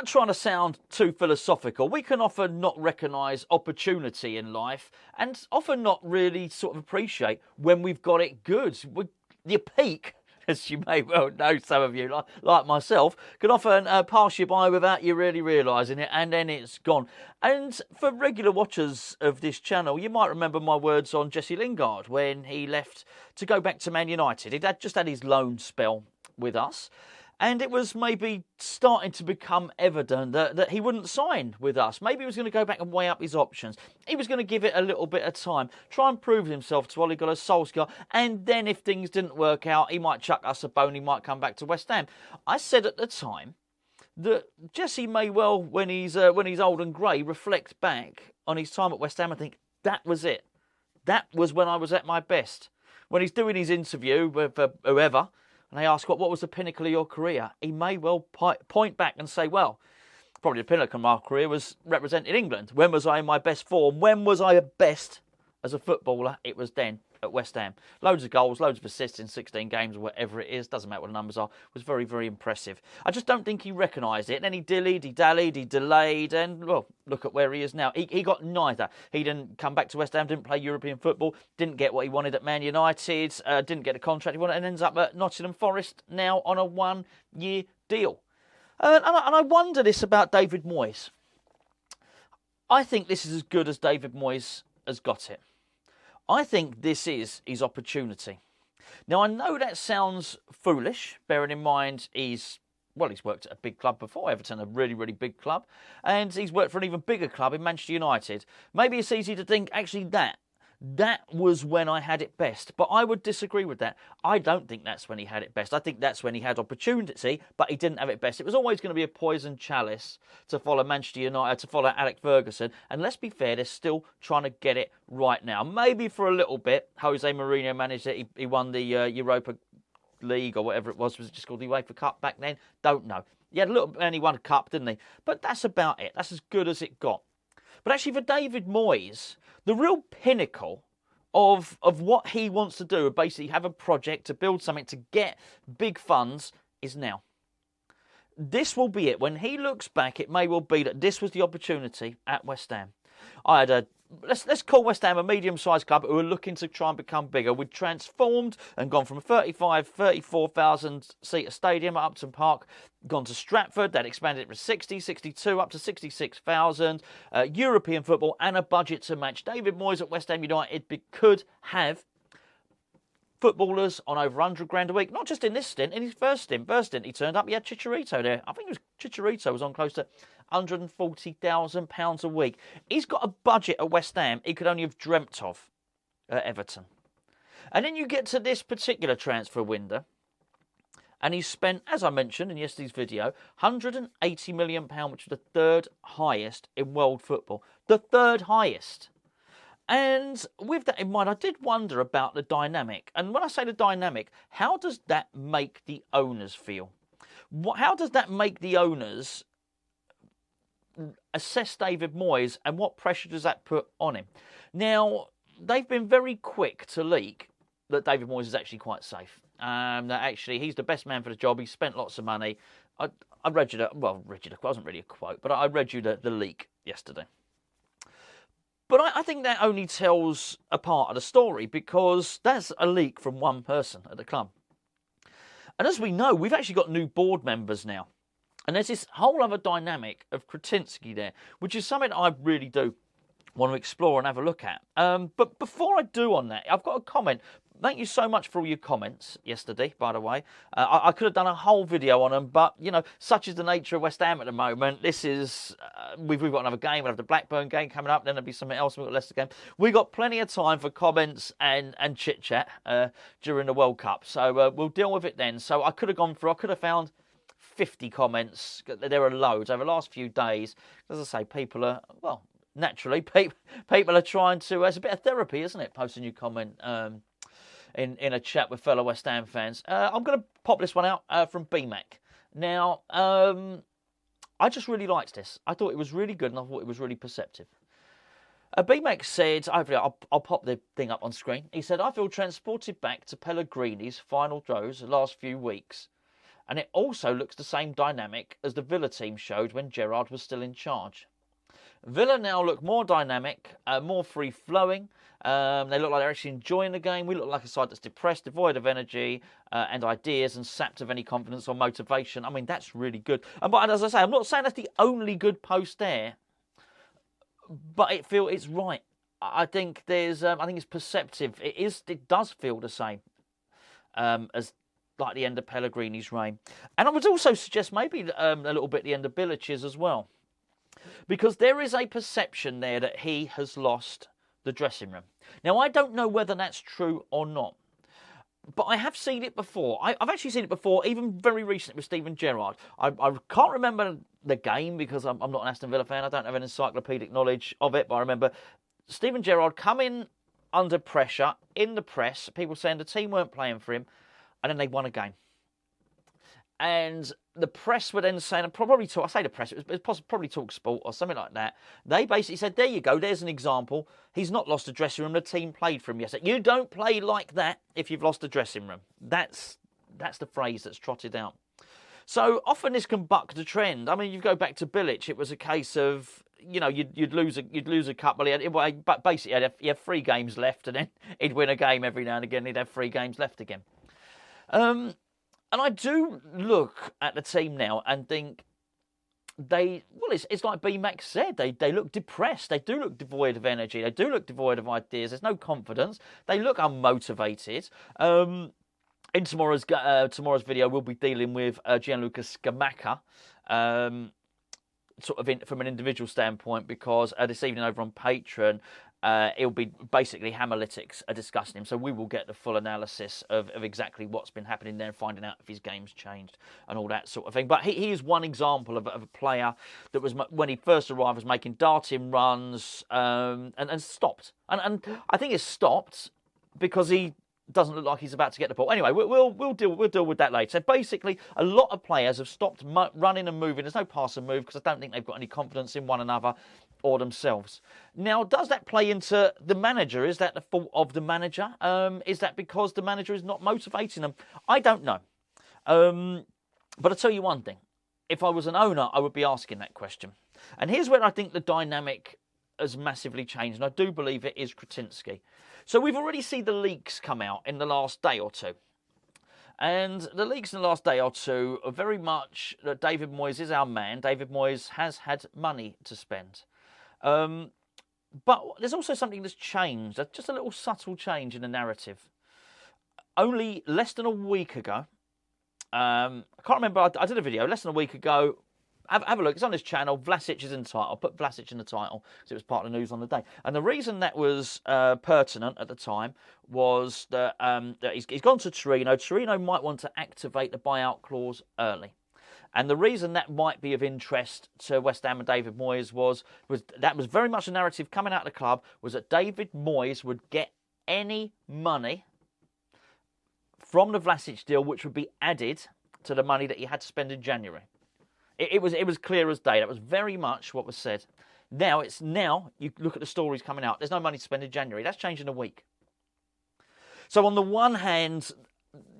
without trying to sound too philosophical, we can often not recognise opportunity in life and often not really sort of appreciate when we've got it good. Your peak, as you may well know, some of you, like myself, can often pass you by without you really realising it, and then it's gone. And for regular watchers of this channel, you might remember my words on Jesse Lingard when he left to go back to Man United. He'd just had his loan spell with us, and it was maybe starting to become evident that he wouldn't sign with us. Maybe he was going to go back and weigh up his options. He was going to give it a little bit of time, try and prove himself to Ole Gunnar Solskjaer, and then if things didn't work out, he might chuck us a bone, he might come back to West Ham. I said at the time that Jesse may well, when he's old and grey, reflect back on his time at West Ham and think, that was it. That was when I was at my best. When he's doing his interview with whoever, and they ask, what was the pinnacle of your career? He may well point back and say, well, probably the pinnacle of my career was representing England. When was I in my best form? When was I at best as a footballer? It was then at West Ham. Loads of goals, loads of assists in 16 games or whatever it is. Doesn't matter what the numbers are. It was very, very impressive. I just don't think he recognised it. And then he dillied, he dallied, he delayed. And, well, look at where he is now. He got neither. He didn't come back to West Ham, didn't play European football, didn't get what he wanted at Man United, didn't get a contract he wanted, and ends up at Nottingham Forest now on a one-year deal. And I wonder this about David Moyes. I think this is as good as David Moyes has got it. I think this is his opportunity. Now, I know that sounds foolish, bearing in mind he's worked at a big club before, Everton, a really, really big club, and he's worked for an even bigger club in Manchester United. Maybe it's easy to think, actually, that was when I had it best. But I would disagree with that. I don't think that's when he had it best. I think that's when he had opportunity, but he didn't have it best. It was always going to be a poison chalice to follow Manchester United, to follow Alex Ferguson. And let's be fair, they're still trying to get it right now. Maybe for a little bit, Jose Mourinho managed it. He won the Europa League or whatever it was. Was it just called the UEFA Cup back then? Don't know. He had a little, and he won a cup, didn't he? But that's about it. That's as good as it got. But actually, for David Moyes, the real pinnacle of what he wants to do, basically have a project to build something to get big funds, is now. This will be it. When he looks back, it may well be that this was the opportunity at West Ham. I had let's call West Ham a medium-sized club who are looking to try and become bigger. We'd transformed and gone from a 34,000 seater stadium at Upton Park, gone to Stratford, that expanded it from 60, 62 up to 66,000, European football and a budget to match. David Moyes at West Ham United could have footballers on over 100 grand a week, not just in this stint, in his first stint he turned up, he had Chicharito there. I think Chicharito was on close to £140,000 a week. He's got a budget at West Ham he could only have dreamt of at Everton. And then you get to this particular transfer window, and he's spent, as I mentioned in yesterday's video, £180 million, which is the third highest in world football. The third highest. And with that in mind, I did wonder about the dynamic. And when I say the dynamic, how does that make the owners feel? How does that make the owners assess David Moyes, and what pressure does that put on him? Now, they've been very quick to leak that David Moyes is actually quite safe. That actually he's the best man for the job. He's spent lots of money. I read you that. Well, read you that. It wasn't really a quote, but I read you the leak yesterday. But I think that only tells a part of the story, because that's a leak from one person at the club. And as we know, we've actually got new board members now. And there's this whole other dynamic of Kretinsky there, which is something I really do want to explore and have a look at. But before I do on that, I've got a comment. Thank you so much for all your comments yesterday, by the way. I could have done a whole video on them, but, you know, such is the nature of West Ham at the moment. This is, we've got another game. We'll have the Blackburn game coming up. Then there'll be something else. We've got Leicester game. We've got plenty of time for comments and chit-chat during the World Cup. So we'll deal with it then. So I could have gone through, I could have found 50 comments. There are loads over the last few days. As I say, people are, well, naturally, people are trying to, it's a bit of therapy, isn't it? Posting your comment in a chat with fellow West Ham fans. I'm going to pop this one out from BMAC. Now, I just really liked this. I thought it was really good, and I thought it was really perceptive. BMAC said, hopefully I'll pop the thing up on screen. He said, I feel transported back to Pellegrini's final throws the last few weeks. And it also looks the same dynamic as the Villa team showed when Gerrard was still in charge. Villa now look more dynamic, more free-flowing. They look like they're actually enjoying the game. We look like a side that's depressed, devoid of energy and ideas, and sapped of any confidence or motivation. I mean, that's really good. But as I say, I'm not saying that's the only good post there, but it's right. I think I think it's perceptive. It does feel the same as like the end of Pellegrini's reign. And I would also suggest maybe a little bit the end of Bilic's as well. Because there is a perception there that he has lost the dressing room. Now, I don't know whether that's true or not. But I have seen it before. I've actually seen it before, even very recently with Steven Gerrard. I can't remember the game because I'm not an Aston Villa fan. I don't have an encyclopedic knowledge of it. But I remember Steven Gerrard coming under pressure in the press, people saying the team weren't playing for him, and then they won a game. And the press were then saying, probably talk, I say the press, it was probably Talk Sport or something like that. They basically said, there you go, there's an example. He's not lost a dressing room, the team played for him yesterday. You don't play like that if you've lost a dressing room. That's the phrase that's trotted out. So often this can buck the trend. I mean, you go back to Bilic, it was a case of, you know, you'd lose a couple. But basically, he had 3 games left, and then he'd win a game every now and again. He'd have 3 games left again. And I do look at the team now and think it's like B-Max said, they look depressed. They do look devoid of energy. They do look devoid of ideas. There's no confidence. They look unmotivated. In tomorrow's video, we'll be dealing with Gianluca Scamacca, sort of from an individual standpoint, because this evening over on Patreon, it'll be basically Hamalytics are discussing him. So we will get the full analysis of exactly what's been happening there and finding out if his game's changed and all that sort of thing. But he is one example of a player that was, when he first arrived, was making darting runs and stopped. And I think it's stopped because he doesn't look like he's about to get the ball. Anyway, we'll deal with that later. So basically, a lot of players have stopped running and moving. There's no pass and move because I don't think they've got any confidence in one another or themselves. Now, does that play into the manager? Is that the fault of the manager? Is that because the manager is not motivating them? I don't know. But I'll tell you one thing. If I was an owner, I would be asking that question. And here's where I think the dynamic has massively changed, and I do believe it is Kretinsky. So we've already seen the leaks come out in the last day or two. And the leaks in the last day or two are very much that David Moyes is our man. David Moyes has had money to spend. But there's also something that's changed, just a little subtle change in the narrative. Only less than a week ago, I can't remember, I did a video less than a week ago. Have a look, it's on this channel. Vlasic is in the title. I'll put Vlasic in the title because it was part of the news on the day. And the reason that was pertinent at the time was that, he's gone to Torino. Torino might want to activate the buyout clause early. And the reason that might be of interest to West Ham and David Moyes was that was very much a narrative coming out of the club, was that David Moyes would get any money from the Vlasic deal which would be added to the money that he had to spend in January. It was clear as day. That was very much what was said. Now you look at the stories coming out. There's no money to spend in January. That's changed in a week. So on the one hand,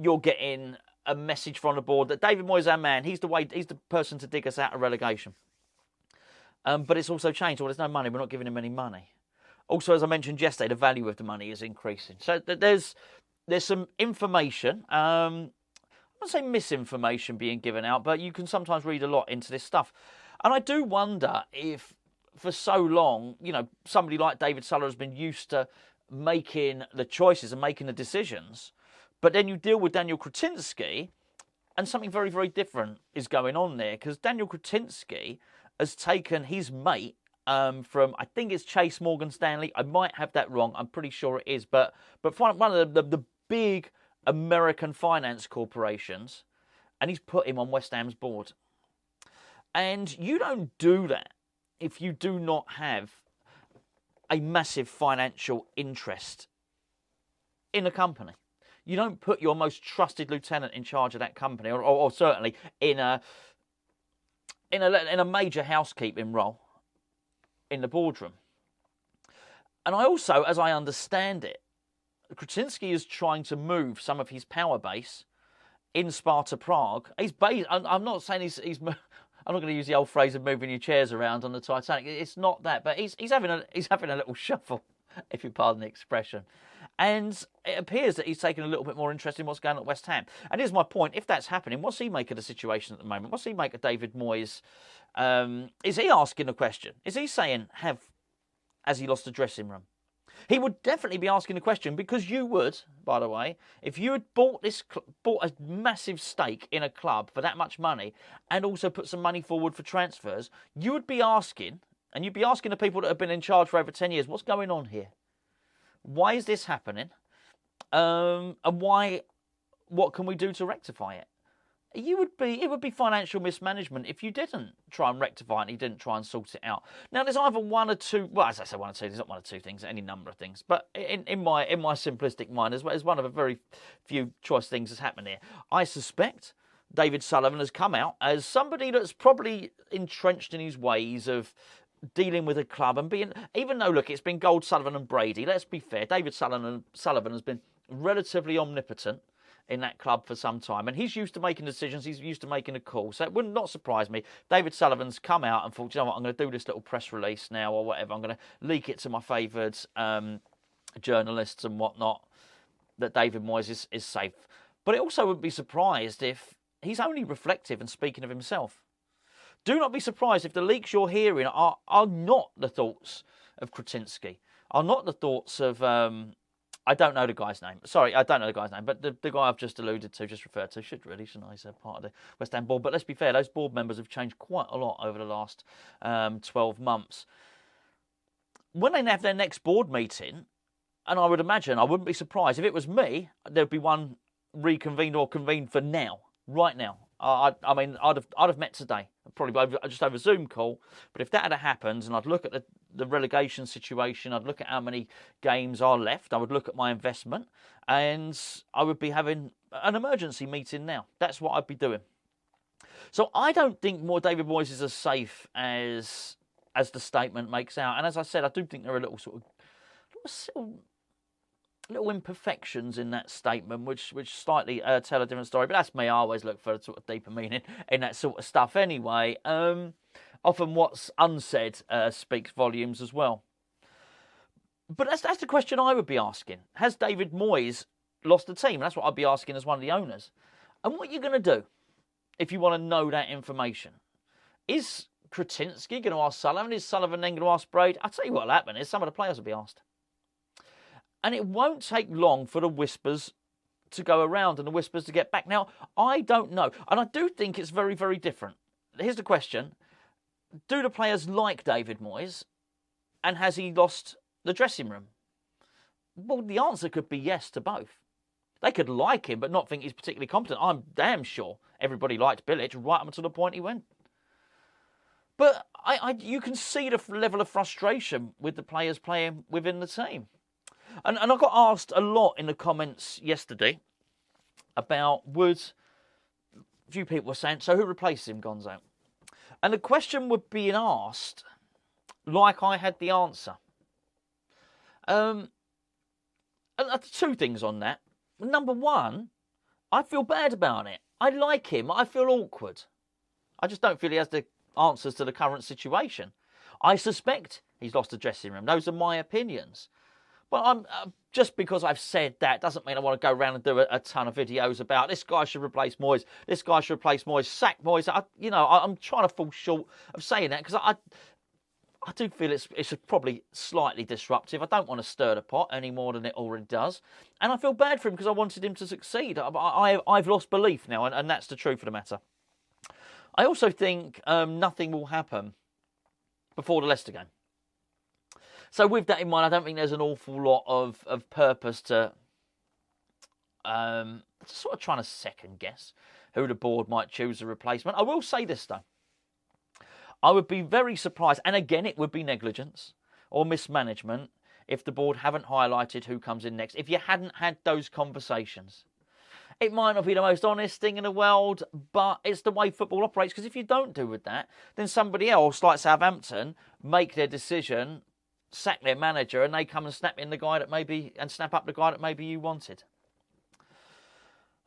you're getting a message from the board that David Moyes is our man. He's the person to dig us out of relegation. But it's also changed. Well, there's no money. We're not giving him any money. Also, as I mentioned yesterday, the value of the money is increasing. So there's some information. I'm not saying misinformation being given out, but you can sometimes read a lot into this stuff. And I do wonder if, for so long, somebody like David Suller has been used to making the choices and making the decisions. But then you deal with Daniel Kretinsky, and something very, very different is going on there. Because Daniel Kretinsky has taken his mate from, I think it's Chase Morgan Stanley. I might have that wrong. I'm pretty sure it is. But one of the big American finance corporations, and he's put him on West Ham's board. And you don't do that if you do not have a massive financial interest in a company. You don't put your most trusted lieutenant in charge of that company, or certainly in a major housekeeping role in the boardroom. And I also, as I understand it, Kretinsky is trying to move some of his power base in Sparta Prague. I'm not saying he's I'm not going to use the old phrase of moving your chairs around on the Titanic. It's not that, but he's having a little shuffle, if you pardon the expression. And it appears that he's taken a little bit more interest in what's going on at West Ham. And here's my point: if that's happening, what's he make of the situation at the moment? What's he make of David Moyes? Is he asking a question? Is he saying, has he lost the dressing room? He would definitely be asking the question, because you would, by the way, if you had bought a massive stake in a club for that much money and also put some money forward for transfers, you would be asking, and you'd be asking the people that have been in charge for over 10 years, what's going on here? Why is this happening? And what can we do to rectify it? It would be financial mismanagement if you didn't try and rectify it and you didn't try and sort it out. Now, there's either one or two, well, as I say one or two, there's not one or two things, any number of things. But in my simplistic mind, there's one of a very few choice things that's happened here. I suspect David Sullivan has come out as somebody that's probably entrenched in his ways of dealing with a club and being, even though, look, it's been Gold, Sullivan and Brady, let's be fair, David Sullivan has been relatively omnipotent in that club for some time, and he's used to making decisions, he's used to making a call, so it would not surprise me. David Sullivan's come out and thought, you know what, I'm going to do this little press release now or whatever, I'm going to leak it to my favoured journalists and whatnot, that David Moyes is safe. But it also wouldn't be surprised if he's only reflective and speaking of himself. Do not be surprised if the leaks you're hearing are not the thoughts of Kretinsky, are not the thoughts of I don't know the guy's name. Sorry, I don't know the guy's name, but the guy I've just alluded to, just referred to, shouldn't I? He's part of the West Ham board. But let's be fair, those board members have changed quite a lot over the last 12 months. When they have their next board meeting, and I would imagine, I wouldn't be surprised, if it was me, there'd be one reconvened or convened for now, right now. I mean, I'd have met today, probably just over Zoom call. But if that had happened, and I'd look at the relegation situation, I'd look at how many games are left, I would look at my investment, and I would be having an emergency meeting now. That's what I'd be doing. So I don't think David Moyes is as safe as the statement makes out. And as I said, I do think there are little imperfections in that statement, which slightly tell a different story. But that's me. I always look for a sort of deeper meaning in that sort of stuff anyway. Often what's unsaid speaks volumes as well. But that's the question I would be asking. Has David Moyes lost the team? That's what I'd be asking as one of the owners. And what are you going to do if you want to know that information? Is Kretinsky going to ask Sullivan? Is Sullivan then going to ask Brady? I'll tell you what'll happen is some of the players will be asked. And it won't take long for the whispers to go around and the whispers to get back. Now, I don't know. And I do think it's very, very different. Here's the question. Do the players like David Moyes? And has he lost the dressing room? Well, the answer could be yes to both. They could like him but not think he's particularly competent. I'm damn sure everybody liked Bilic right up until the point he went. But you can see the level of frustration with the players playing within the team. And I got asked a lot in the comments yesterday about a few people were saying, so who replaces him, Gonzo? And the question was being asked like I had the answer. And two things on that. Number one, I feel bad about it. I like him. I feel awkward. I just don't feel he has the answers to the current situation. I suspect he's lost the dressing room. Those are my opinions. But I'm just because I've said that doesn't mean I want to go around and do a ton of videos about this guy should replace Moyes, this guy should replace Moyes, sack Moyes. I'm trying to fall short of saying that because I do feel it's probably slightly disruptive. I don't want to stir the pot any more than it already does. And I feel bad for him because I wanted him to succeed. I've lost belief now, and that's the truth of the matter. I also think nothing will happen before the Leicester game. So with that in mind, I don't think there's an awful lot of purpose to sort of trying to second guess who the board might choose as a replacement. I will say this though. I would be very surprised, and again it would be negligence or mismanagement if the board haven't highlighted who comes in next, if you hadn't had those conversations. It might not be the most honest thing in the world, but it's the way football operates, because if you don't do with that, then somebody else, like Southampton, make their decision, sack their manager, and they come and snap up the guy that maybe you wanted.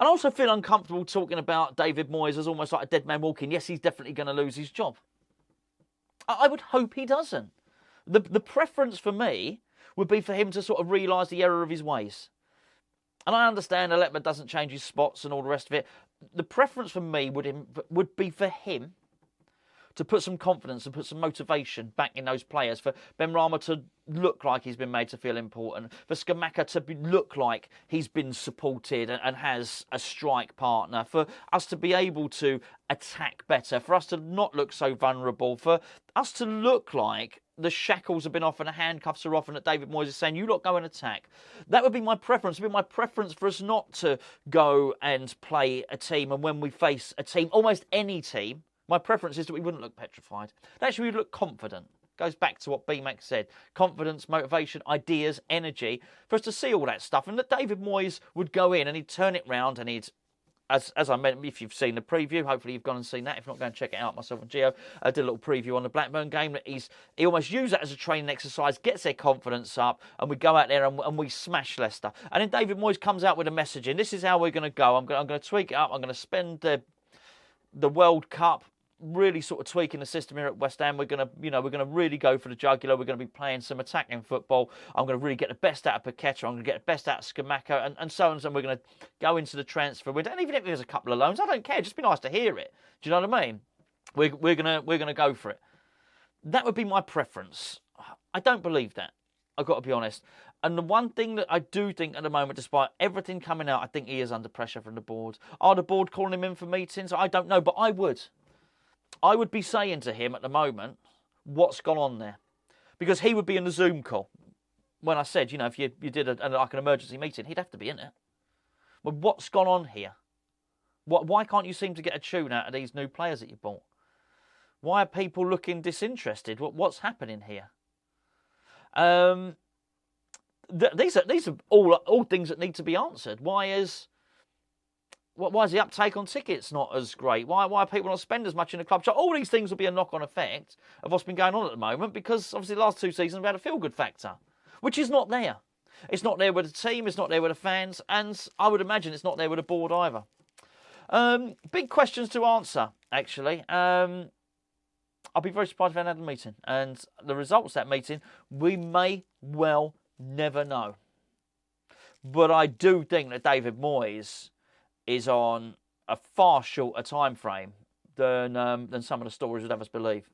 And I also feel uncomfortable talking about David Moyes as almost like a dead man walking. Yes, he's definitely going to lose his job. I would hope he doesn't. The preference for me would be for him to sort of realise the error of his ways. And I understand Aletma doesn't change his spots and all the rest of it. The preference for me would be for him to put some confidence and put some motivation back in those players, for Benrahma to look like he's been made to feel important, for Scamacca to look like he's been supported and has a strike partner, for us to be able to attack better, for us to not look so vulnerable, for us to look like the shackles have been off and the handcuffs are off and that David Moyes is saying, you lot go and attack. That would be my preference. It would be my preference for us not to go and play a team, and when we face a team, almost any team, my preference is that we wouldn't look petrified. Actually, we'd look confident. Goes back to what BMAC said. Confidence, motivation, ideas, energy. For us to see all that stuff. And that David Moyes would go in and he'd turn it round and he'd, as I meant, if you've seen the preview, hopefully you've gone and seen that. If not, go and check it out. Myself and Gio did a little preview on the Blackburn game. He almost used that as a training exercise, gets their confidence up, and we go out there and we smash Leicester. And then David Moyes comes out with a messaging. This is how we're going to go. I'm going to tweak it up. I'm going to spend the World Cup really sort of tweaking the system here at West Ham. We're going to really go for the jugular. We're going to be playing some attacking football. I'm going to really get the best out of Paqueta. I'm going to get the best out of Scamacca and so on and so on. We're going to go into the transfer window. And even if there's a couple of loans, I don't care. Just be nice to hear it. Do you know what I mean? We're going to go for it. That would be my preference. I don't believe that. I've got to be honest. And the one thing that I do think at the moment, despite everything coming out, I think he is under pressure from the board. Are the board calling him in for meetings? I don't know, but I would. I would be saying to him at the moment, what's gone on there? Because he would be in the Zoom call. When I said, if you did like an emergency meeting, he'd have to be in it. But what's gone on here? Why can't you seem to get a tune out of these new players that you bought? Why are people looking disinterested? What's happening here? These are all things that need to be answered. Why is the uptake on tickets not as great? Why are people not spend as much in the club? So all these things will be a knock-on effect of what's been going on at the moment, because obviously the last 2 seasons we've had a feel-good factor, which is not there. It's not there with the team, it's not there with the fans, and I would imagine it's not there with the board either. Big questions to answer, actually. I'll be very surprised if I had a meeting. And the results of that meeting, we may well never know. But I do think that David Moyes is on a far shorter time frame than some of the stories would have us believe.